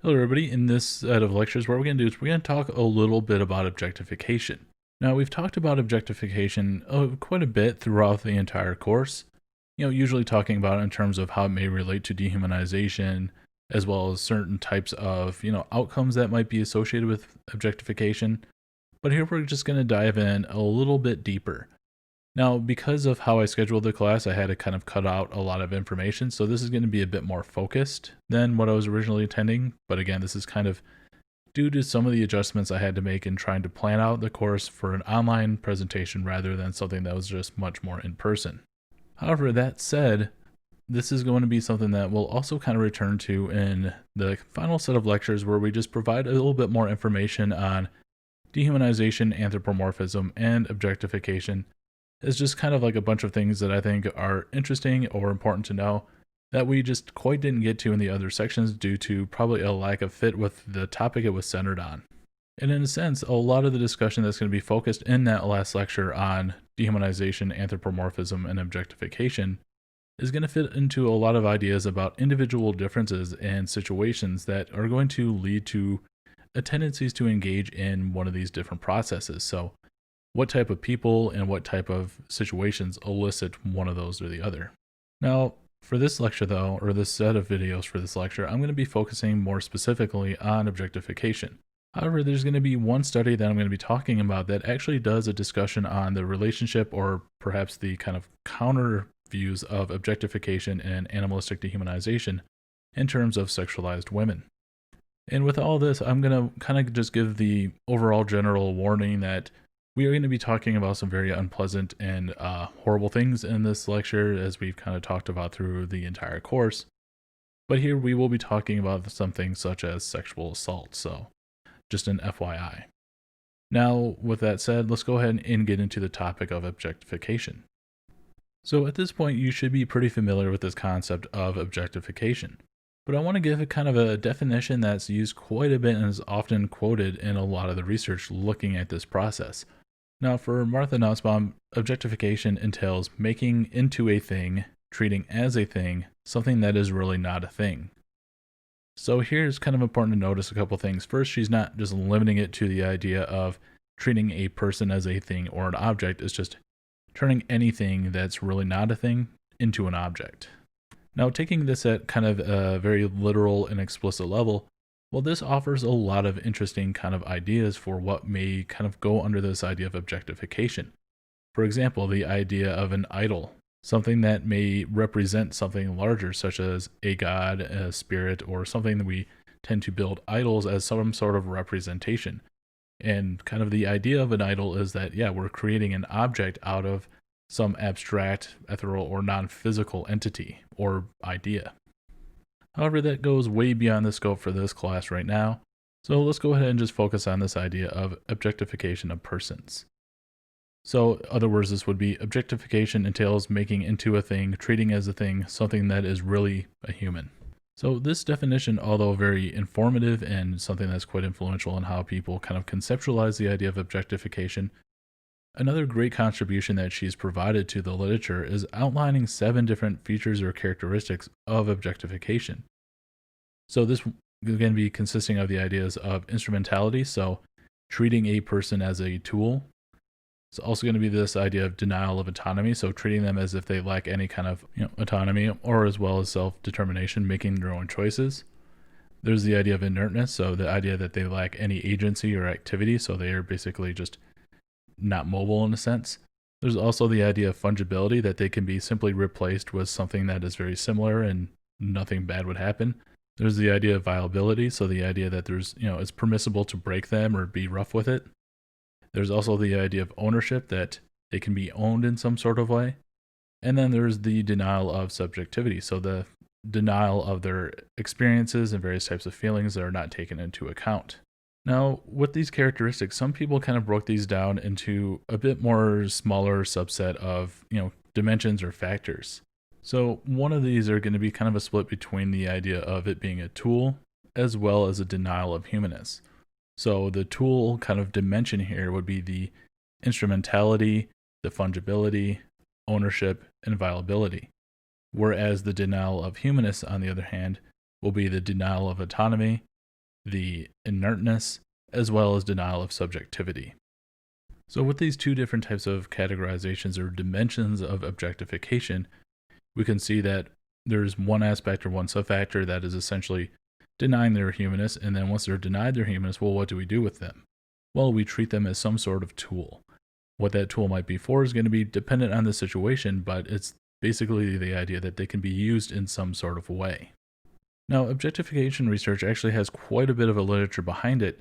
Hello everybody, in this set of lectures what we're going to do is we're going to talk a little bit about objectification. Now we've talked about objectification quite a bit throughout the entire course, usually talking about it in terms of how it may relate to dehumanization, as well as certain types of, outcomes that might be associated with objectification. But here we're just going to dive in a little bit deeper. Now, because of how I scheduled the class, I had to kind of cut out a lot of information, so this is going to be a bit more focused than what I was originally intending. But again, this is kind of due to some of the adjustments I had to make in trying to plan out the course for an online presentation rather than something that was just much more in person. However, that said, this is going to be something that we'll also kind of return to in the final set of lectures where we just provide a little bit more information on dehumanization, anthropomorphism, and objectification. It's just kind of like a bunch of things that I think are interesting or important to know that we just quite didn't get to in the other sections due to probably a lack of fit with the topic it was centered on. And in a sense, a lot of the discussion that's going to be focused in that last lecture on dehumanization, anthropomorphism, and objectification is going to fit into a lot of ideas about individual differences and situations that are going to lead to a tendencies to engage in one of these different processes. So what type of people and what type of situations elicit one of those or the other. Now, for this lecture though, or this set of videos for this lecture, I'm going to be focusing more specifically on objectification. However, there's going to be one study that I'm going to be talking about that actually does a discussion on the relationship or perhaps the kind of counter views of objectification and animalistic dehumanization in terms of sexualized women. And with all this, I'm going to kind of just give the overall general warning that we are going to be talking about some very unpleasant and horrible things in this lecture, as we've kind of talked about through the entire course. But here we will be talking about something such as sexual assault, so just an FYI. Now, with that said, let's go ahead and get into the topic of objectification. So at this point, you should be pretty familiar with this concept of objectification. But I want to give it kind of a definition that's used quite a bit and is often quoted in a lot of the research looking at this process. Now, for Martha Nussbaum, objectification entails making into a thing, treating as a thing, something that is really not a thing. So here's kind of important to notice a couple things. First, she's not just limiting it to the idea of treating a person as a thing or an object. It's just turning anything that's really not a thing into an object. Now, taking this at kind of a very literal and explicit level, well, this offers a lot of interesting kind of ideas for what may kind of go under this idea of objectification. For example, the idea of an idol, something that may represent something larger, such as a god, a spirit, or something that we tend to build idols as some sort of representation. And kind of the idea of an idol is that, yeah, we're creating an object out of some abstract, ethereal, or non-physical entity or idea. However, that goes way beyond the scope for this class right now, so let's go ahead and just focus on this idea of objectification of persons. So, in other words, this would be objectification entails making into a thing, treating as a thing, something that is really a human. So this definition, although very informative and something that's quite influential in how people kind of conceptualize the idea of objectification, another great contribution that she's provided to the literature is outlining 7 different features or characteristics of objectification. So this is going to be consisting of the ideas of instrumentality, so treating a person as a tool. It's also going to be this idea of denial of autonomy, so treating them as if they lack any kind of autonomy or as well as self-determination, making their own choices. There's the idea of inertness, so the idea that they lack any agency or activity, so they are basically just not mobile in a sense. There's also the idea of fungibility, that they can be simply replaced with something that is very similar and nothing bad would happen. There's the idea of viability, so the idea that there's, it's permissible to break them or be rough with it. There's also the idea of ownership, that they can be owned in some sort of way. And then there's the denial of subjectivity, so the denial of their experiences and various types of feelings that are not taken into account. Now, with these characteristics, some people kind of broke these down into a bit more smaller subset of, dimensions or factors. So one of these are going to be kind of a split between the idea of it being a tool as well as a denial of humanness. So the tool kind of dimension here would be the instrumentality, the fungibility, ownership, and viability. Whereas the denial of humanness, on the other hand, will be the denial of autonomy, the inertness, as well as denial of subjectivity. So with these two different types of categorizations or dimensions of objectification, we can see that there's one aspect or one subfactor that is essentially denying their humanness, and then once they're denied their humanness, well, what do we do with them? Well, we treat them as some sort of tool. What that tool might be for is going to be dependent on the situation, but it's basically the idea that they can be used in some sort of way. Now, objectification research actually has quite a bit of a literature behind it,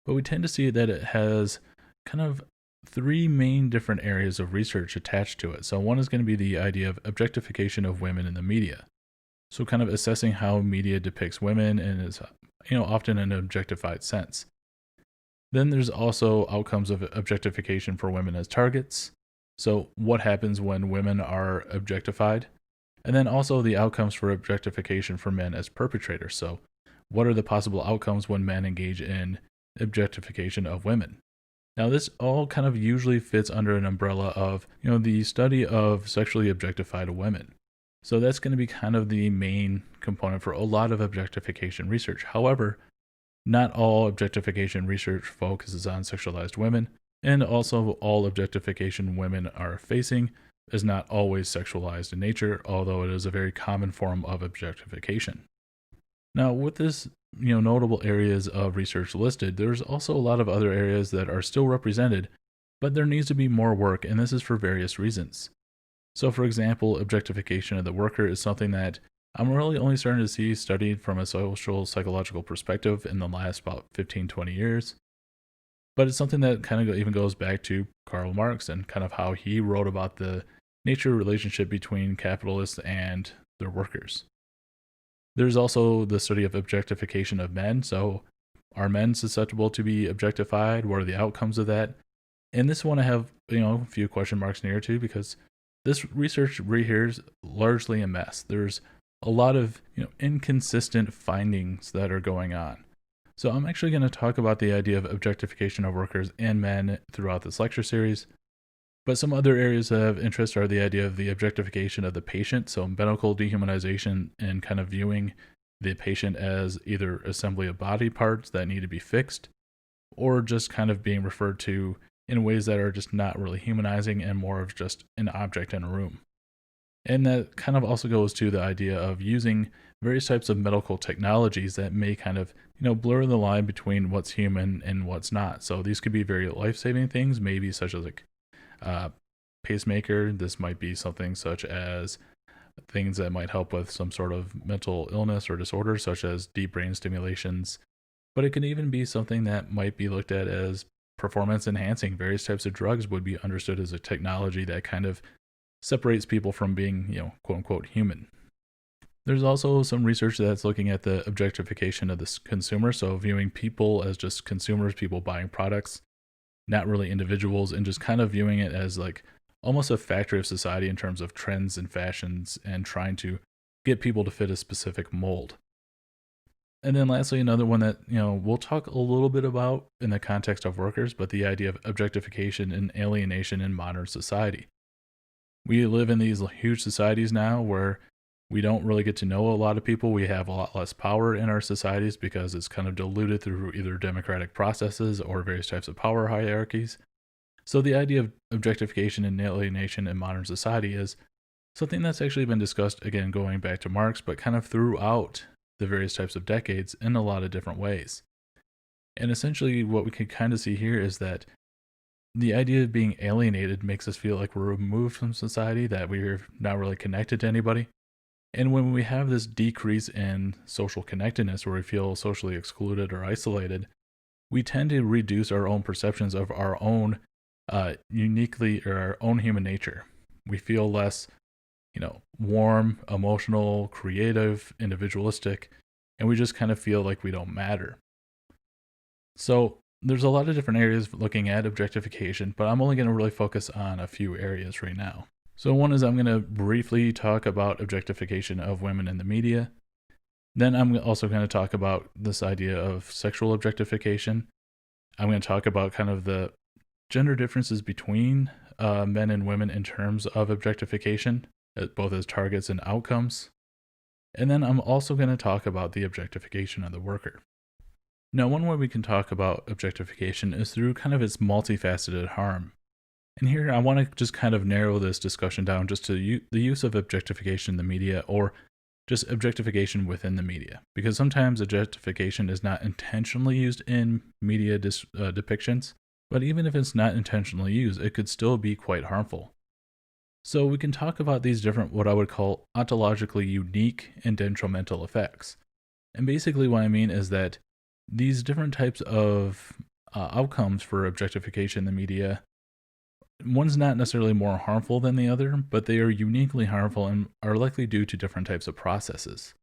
but we tend to see that it has kind of three main different areas of research attached to it. So one is going to be the idea of objectification of women in the media. So kind of assessing how media depicts women and is, often in an objectified sense. Then there's also outcomes of objectification for women as targets. So what happens when women are objectified? And then also the outcomes for objectification for men as perpetrators. So what are the possible outcomes when men engage in objectification of women? Now this all kind of usually fits under an umbrella of, the study of sexually objectified women. So that's going to be kind of the main component for a lot of objectification research. However, not all objectification research focuses on sexualized women, and also all objectification women are facing is not always sexualized in nature, although it is a very common form of objectification. Now, with this, notable areas of research listed, there's also a lot of other areas that are still represented, but there needs to be more work, and this is for various reasons. So, for example, objectification of the worker is something that I'm really only starting to see studied from a social psychological perspective in the last about 15, 20 years. But it's something that kind of even goes back to Karl Marx and kind of how he wrote about the nature relationship between capitalists and their workers. There's also the study of objectification of men. So are men susceptible to be objectified? What are the outcomes of that? And this one I have, a few question marks near to, because this research right here is largely a mess. There's a lot of inconsistent findings that are going on. So I'm actually going to talk about the idea of objectification of workers and men throughout this lecture series. But some other areas of interest are the idea of the objectification of the patient, so medical dehumanization and kind of viewing the patient as either assembly of body parts that need to be fixed, or just kind of being referred to in ways that are just not really humanizing and more of just an object in a room. And that kind of also goes to the idea of using various types of medical technologies that may kind of, blur the line between what's human and what's not. So these could be very life-saving things, maybe such as like pacemaker. This might be something such as things that might help with some sort of mental illness or disorder, such as deep brain stimulations. But it can even be something that might be looked at as performance enhancing. Various types of drugs would be understood as a technology that kind of separates people from being, quote unquote, human. There's also some research that's looking at the objectification of the consumer, so viewing people as just consumers, people buying products, not really individuals, and just kind of viewing it as like almost a factory of society in terms of trends and fashions and trying to get people to fit a specific mold. And then lastly, another one that, we'll talk a little bit about in the context of workers, but the idea of objectification and alienation in modern society. We live in these huge societies now where we don't really get to know a lot of people. We have a lot less power in our societies because it's kind of diluted through either democratic processes or various types of power hierarchies. So the idea of objectification and alienation in modern society is something that's actually been discussed, again, going back to Marx, but kind of throughout the various types of decades in a lot of different ways. And essentially what we can kind of see here is that the idea of being alienated makes us feel like we're removed from society, that we're not really connected to anybody. And when we have this decrease in social connectedness where we feel socially excluded or isolated, we tend to reduce our own perceptions of our own uniquely or our own human nature. We feel less, warm, emotional, creative, individualistic, and we just kind of feel like we don't matter. So there's a lot of different areas looking at objectification, but I'm only going to really focus on a few areas right now. So one is I'm going to briefly talk about objectification of women in the media. Then I'm also going to talk about this idea of sexual objectification. I'm going to talk about kind of the gender differences between men and women in terms of objectification, both as targets and outcomes. And then I'm also going to talk about the objectification of the worker. Now, one way we can talk about objectification is through kind of its multifaceted harm. And here I want to just kind of narrow this discussion down just to the use of objectification in the media, or just objectification within the media. Because sometimes objectification is not intentionally used in media depictions, but even if it's not intentionally used, it could still be quite harmful. So we can talk about these different, what I would call ontologically unique and detrimental effects. And basically what I mean is that these different types of outcomes for objectification in the media, one's not necessarily more harmful than the other, but they are uniquely harmful and are likely due to different types of processes.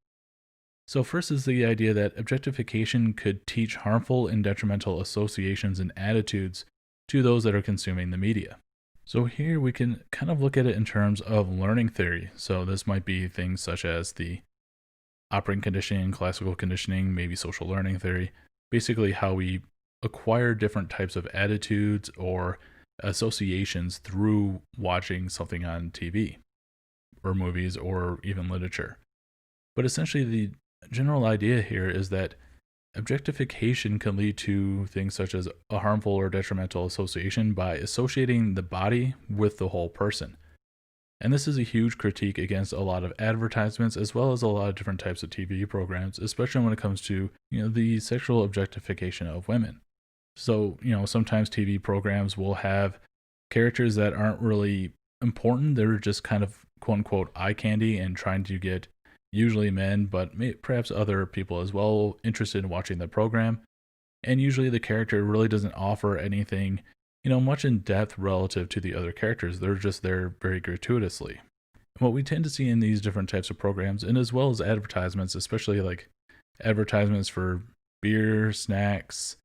So first is the idea that objectification could teach harmful and detrimental associations and attitudes to those that are consuming the media. So here we can kind of look at it in terms of learning theory. So this might be things such as the operant conditioning, classical conditioning, maybe social learning theory, basically how we acquire different types of attitudes or associations through watching something on TV or movies or even literature. But essentially the general idea here is that objectification can lead to things such as a harmful or detrimental association by associating the body with the whole person. And this is a huge critique against a lot of advertisements as well as a lot of different types of TV programs, especially when it comes to, the sexual objectification of women. So, sometimes TV programs will have characters that aren't really important. They're just kind of quote unquote eye candy and trying to get usually men, but perhaps other people as well, interested in watching the program. And usually the character really doesn't offer anything, much in depth relative to the other characters. They're just there very gratuitously. What we tend to see in these different types of programs, and as well as advertisements, especially like advertisements for beer, snacks,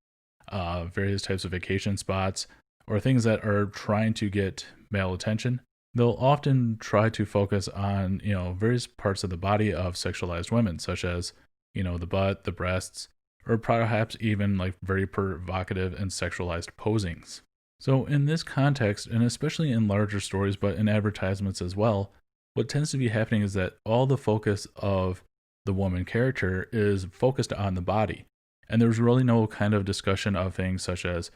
various types of vacation spots, or things that are trying to get male attention, they'll often try to focus on, various parts of the body of sexualized women, such as, the butt, the breasts, or perhaps even like very provocative and sexualized posings. So in this context, and especially in larger stories, but in advertisements as well, what tends to be happening is that all the focus of the woman character is focused on the body. And there's really no kind of discussion of things such as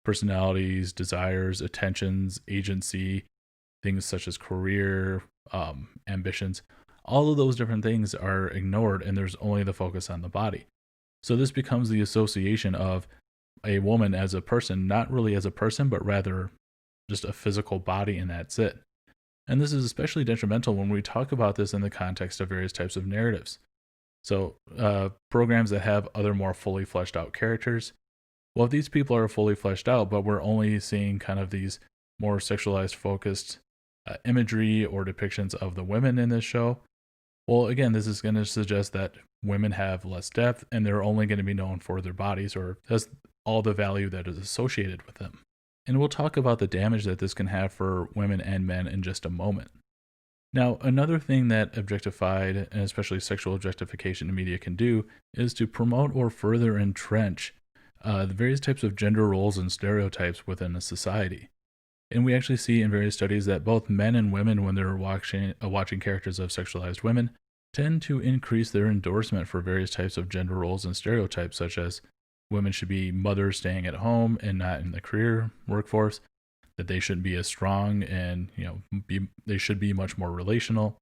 personalities, desires, attentions, agency, things such as career, ambitions. All of those different things are ignored, and there's only the focus on the body. So this becomes the association of a woman as a person, not really as a person, but rather just a physical body, and that's it. And this is especially detrimental when we talk about this in the context of various types of narratives. So programs that have other more fully fleshed out characters, well, if these people are fully fleshed out, but we're only seeing kind of these more sexualized focused imagery or depictions of the women in this show, well, again, this is going to suggest that women have less depth and they're only going to be known for their bodies, or that's all the value that is associated with them. And we'll talk about the damage that this can have for women and men in just a moment. Now, another thing that objectified, and especially sexual objectification in media, can do is to promote or further entrench the various types of gender roles and stereotypes within a society. And we actually see in various studies that both men and women, when they're watching characters of sexualized women, tend to increase their endorsement for various types of gender roles and stereotypes, such as women should be mothers staying at home and not in the career workforce, that they should be as strong and, they should be much more relational.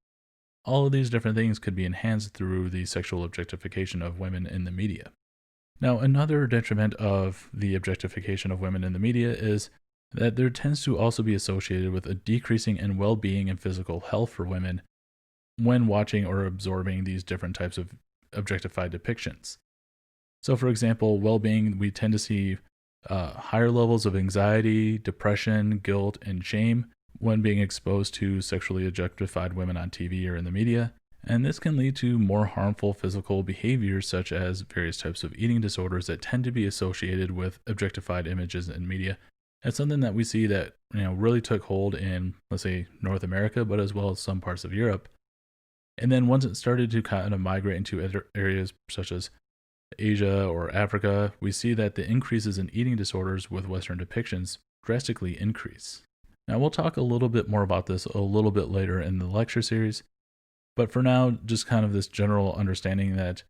All of these different things could be enhanced through the sexual objectification of women in the media. Now, another detriment of the objectification of women in the media is that there tends to also be associated with a decreasing in well-being and physical health for women when watching or absorbing these different types of objectified depictions. So, for example, well-being, we tend to see higher levels of anxiety, depression, guilt, and shame when being exposed to sexually objectified women on TV or in the media. And this can lead to more harmful physical behaviors, such as various types of eating disorders that tend to be associated with objectified images in media. It's something that we see that really took hold in, let's say, North America, but as well as some parts of Europe. And then once it started to kind of migrate into other areas such as Asia or Africa, we see that the increases in eating disorders with Western depictions drastically increase. Now, we'll talk a little bit more about this a little bit later in the lecture series, but for now, just kind of this general understanding that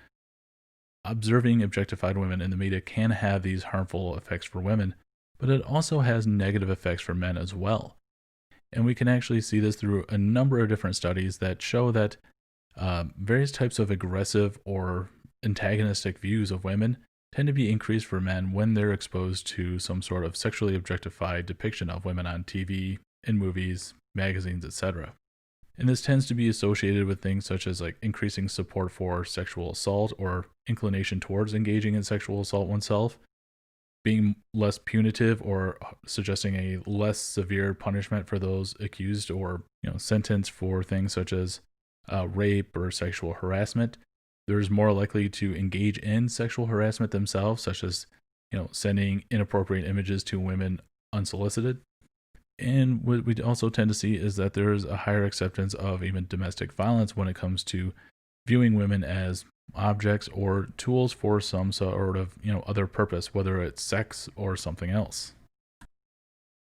observing objectified women in the media can have these harmful effects for women, but it also has negative effects for men as well. And we can actually see this through a number of different studies that show that various types of aggressive or antagonistic views of women tend to be increased for men when they're exposed to some sort of sexually objectified depiction of women on TV, in movies, magazines, etc. And this tends to be associated with things such as like increasing support for sexual assault or inclination towards engaging in sexual assault oneself, being less punitive or suggesting a less severe punishment for those accused or sentenced for things such as rape or sexual harassment. They're more likely to engage in sexual harassment themselves, such as sending inappropriate images to women unsolicited. And what we also tend to see is that there is a higher acceptance of even domestic violence when it comes to viewing women as objects or tools for some sort of other purpose, whether it's sex or something else.